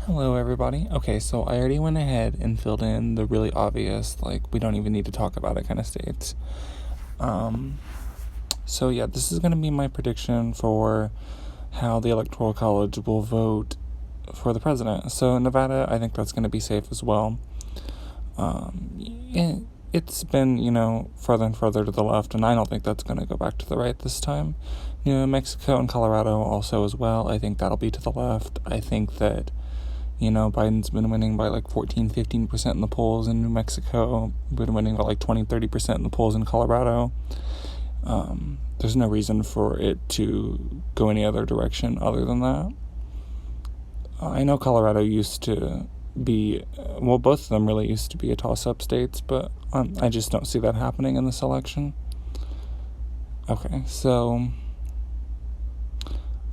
Hello, everybody. Okay, so I already went ahead and filled in the really obvious, like, we don't even need to talk about it kind of states. So yeah, this is going to be my prediction for how the Electoral College will vote for the president. So Nevada, I think that's going to be safe as well. It's been, further and further to the left, and I don't think that's going to go back to the right this time. Mexico and Colorado also as well. I think that'll be to the left. I think that Biden's been winning by like 14, 15% in the polls in New Mexico, been winning by like 20, 30% in the polls in Colorado. There's no reason for it to go any other direction other than that. I know Colorado used to be, both of them really used to be a toss-up states, but I just don't see that happening in this election. Okay, so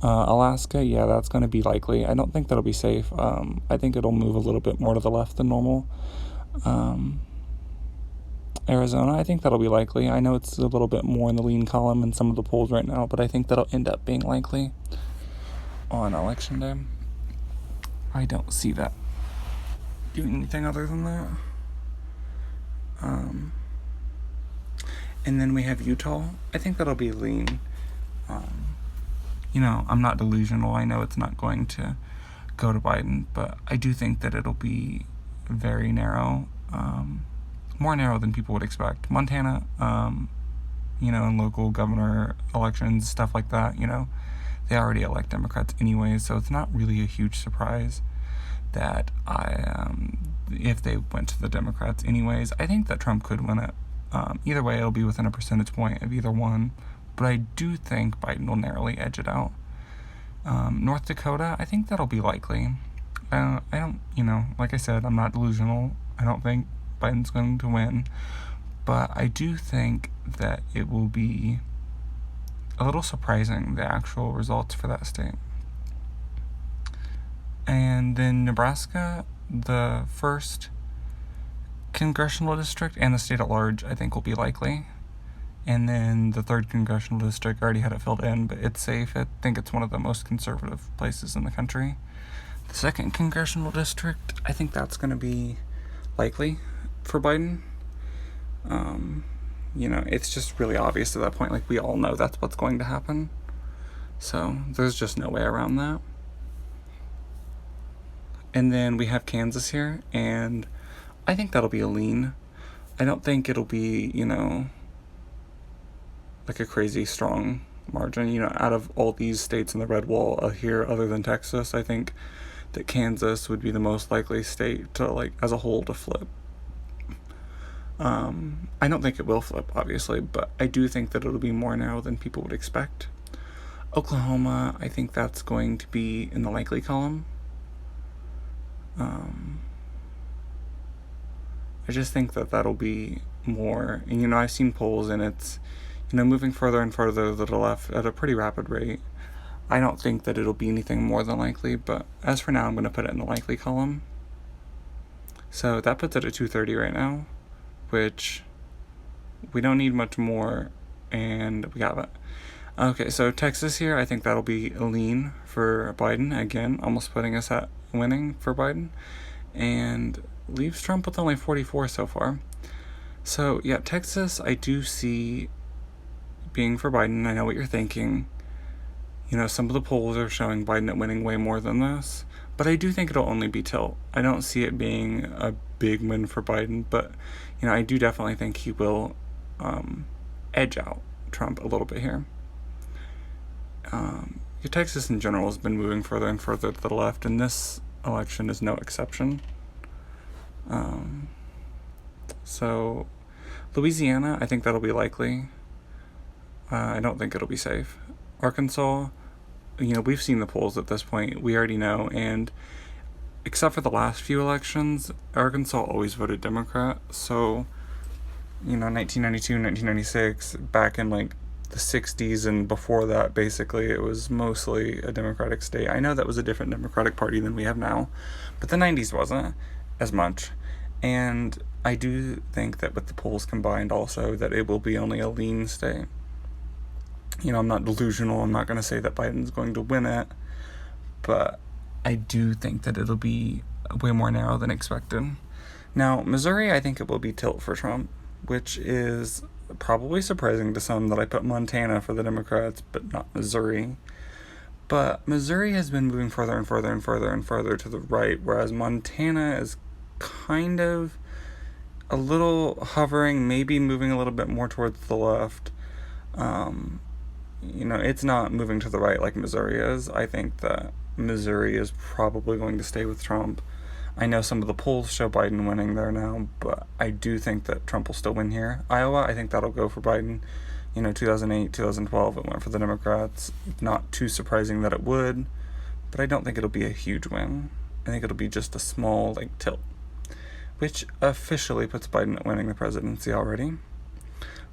Alaska, yeah, that's going to be likely. I don't think that'll be safe. I think it'll move a little bit more to the left than normal. Arizona, I think that'll be likely. I know it's a little bit more in the lean column in some of the polls right now, but I think that'll end up being likely on election day. I don't see that doing anything other than that. And then we have Utah. I think that'll be lean. I'm not delusional. I know it's not going to go to Biden, but I do think that it'll be very narrow, more narrow than people would expect. Montana, in local governor elections, stuff like that, they already elect Democrats anyway, so it's not really a huge surprise that if they went to the Democrats anyways. I think that Trump could win it. Either way, it'll be within a percentage point of either one, but I do think Biden will narrowly edge it out. North Dakota, I think that'll be likely. I don't, like I said, I'm not delusional. I don't think Biden's going to win, but I do think that it will be a little surprising, the actual results for that state. And then Nebraska, the first congressional district and the state at large, I think will be likely. And then the third congressional district, I already had it filled in, but it's safe. I think it's one of the most conservative places in the country. The second congressional district, I think that's going to be likely for Biden. It's just really obvious at that point. Like, we all know that's what's going to happen. So there's just no way around that. And then we have Kansas here, and I think that'll be a lean. I don't think it'll be, like a crazy strong margin. Out of all these states in the red wall here, other than Texas, I think that Kansas would be the most likely state to, like, as a whole, to flip. I don't think it will flip, obviously, but I do think that it'll be more narrow than people would expect. Oklahoma, I think that's going to be in the likely column. I just think that that'll be more, and I've seen polls, and it's moving further and further to the left at a pretty rapid rate. I don't think that it'll be anything more than likely, but as for now, I'm going to put it in the likely column. So that puts it at 230 right now, which we don't need much more, and we got it. Okay, so Texas here, I think that'll be a lean for Biden, again, almost putting us at winning for Biden, and leaves Trump with only 44 so far. So yeah, Texas, I do see being for Biden. I know what you're thinking. Some of the polls are showing Biden at winning way more than this, but I do think it'll only be tilt. I don't see it being a big win for Biden, but I do definitely think he will edge out Trump a little bit here. Texas in general has been moving further and further to the left, and this election is no exception. So Louisiana, I think that'll be likely. I don't think it'll be safe. Arkansas, we've seen the polls at this point. We already know, and except for the last few elections, Arkansas always voted Democrat. So, 1992, 1996, back in like the 60s and before that, basically, it was mostly a Democratic state. I know that was a different Democratic Party than we have now, but the 90s wasn't as much. And I do think that with the polls combined also, that it will be only a lean state. I'm not delusional. I'm not going to say that Biden's going to win it, but I do think that it'll be way more narrow than expected. Now, Missouri, I think it will be tilt for Trump, which is probably surprising to some that I put Montana for the Democrats, but not Missouri. But Missouri has been moving further and further and further and further to the right, whereas Montana is kind of a little hovering, maybe moving a little bit more towards the left. It's not moving to the right like Missouri is. I think that Missouri is probably going to stay with Trump. I know some of the polls show Biden winning there now, but I do think that Trump will still win here. Iowa, I think that'll go for Biden. 2008, 2012, it went for the Democrats. Not too surprising that it would, but I don't think it'll be a huge win. I think it'll be just a small, tilt, which officially puts Biden at winning the presidency already.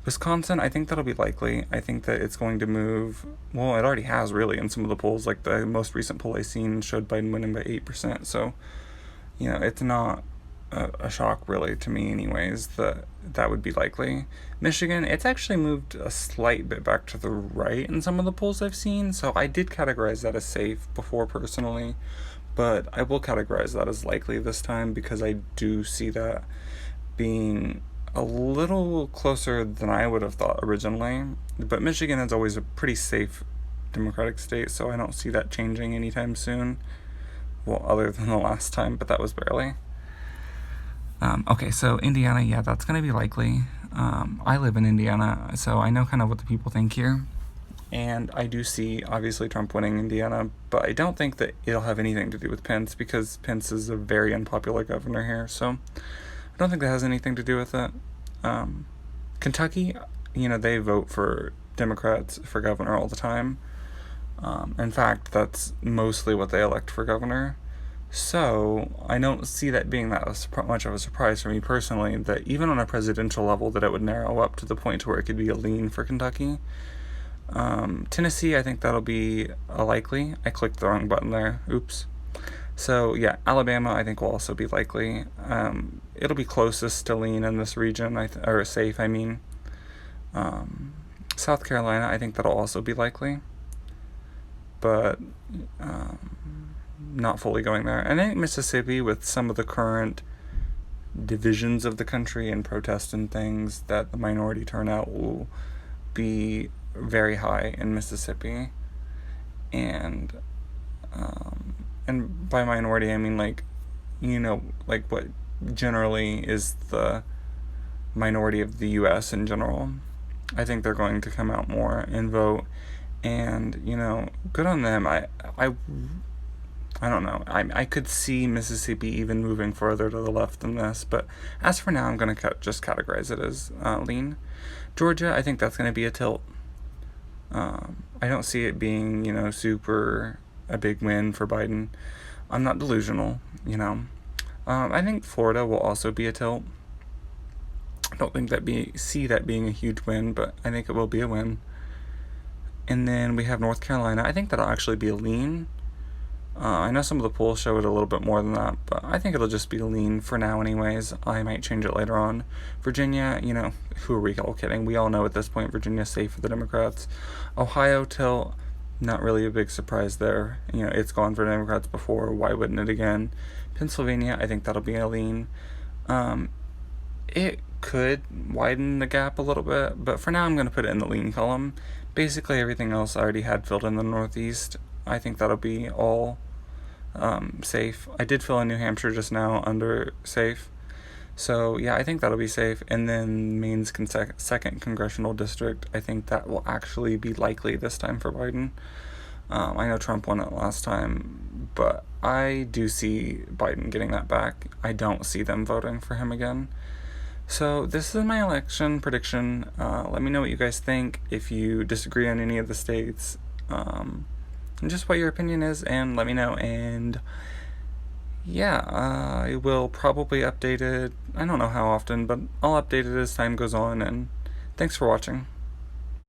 Wisconsin, I think that'll be likely. I think that it's going to move, well, it already has really in some of the polls. Like the most recent poll I seen showed Biden winning by 8%, so, it's not a shock really to me anyways that would be likely. Michigan, it's actually moved a slight bit back to the right in some of the polls I've seen, so I did categorize that as safe before personally, but I will categorize that as likely this time because I do see that being a little closer than I would have thought originally. But Michigan is always a pretty safe Democratic state, so I don't see that changing anytime soon. Well, other than the last time, but that was barely. Okay, so Indiana, yeah, that's going to be likely. I live in Indiana, so I know kind of what the people think here. And I do see, obviously, Trump winning Indiana, but I don't think that it'll have anything to do with Pence because Pence is a very unpopular governor here, so I don't think that has anything to do with it. Kentucky, they vote for Democrats for governor all the time. In fact, that's mostly what they elect for governor. So I don't see that being that much of a surprise for me personally, that even on a presidential level that it would narrow up to the point to where it could be a lean for Kentucky. Tennessee, I think that'll be a likely. I clicked the wrong button there. Oops. So yeah, Alabama I think will also be likely. It'll be closest to lean in this region, or safe, I mean. South Carolina, I think that'll also be likely. But not fully going there. And I think Mississippi, with some of the current divisions of the country and protests and things, that the minority turnout will be very high in Mississippi. And by minority I mean what generally is the minority of the U.S. in general. I think they're going to come out more and vote, and good on them. I don't know. I could see Mississippi even moving further to the left than this, but as for now, I'm going to just categorize it as lean. Georgia, I think that's going to be a tilt. I don't see it being, super a big win for Biden. I'm not delusional, I think Florida will also be a tilt. I don't think see that being a huge win, but I think it will be a win. And then we have North Carolina. I think that'll actually be a lean. I know some of the polls show it a little bit more than that, but I think it'll just be lean for now anyways. I might change it later on. Virginia, who are we all kidding? We all know at this point Virginia's safe for the Democrats. Ohio, tilt, not really a big surprise there. It's gone for Democrats before. Why wouldn't it again? Pennsylvania, I think that'll be a lean. It could widen the gap a little bit, but for now I'm going to put it in the lean column. Basically everything else I already had filled in the Northeast. I think that'll be all safe. I did fill in New Hampshire just now under safe. So yeah, I think that'll be safe. And then Maine's second congressional district, I think that will actually be likely this time for Biden. I know Trump won it last time, but I do see Biden getting that back. I don't see them voting for him again. So this is my election prediction. Let me know what you guys think, if you disagree on any of the states, and just what your opinion is, and let me know. And yeah, I will probably update it. I don't know how often, but I'll update it as time goes on, and thanks for watching.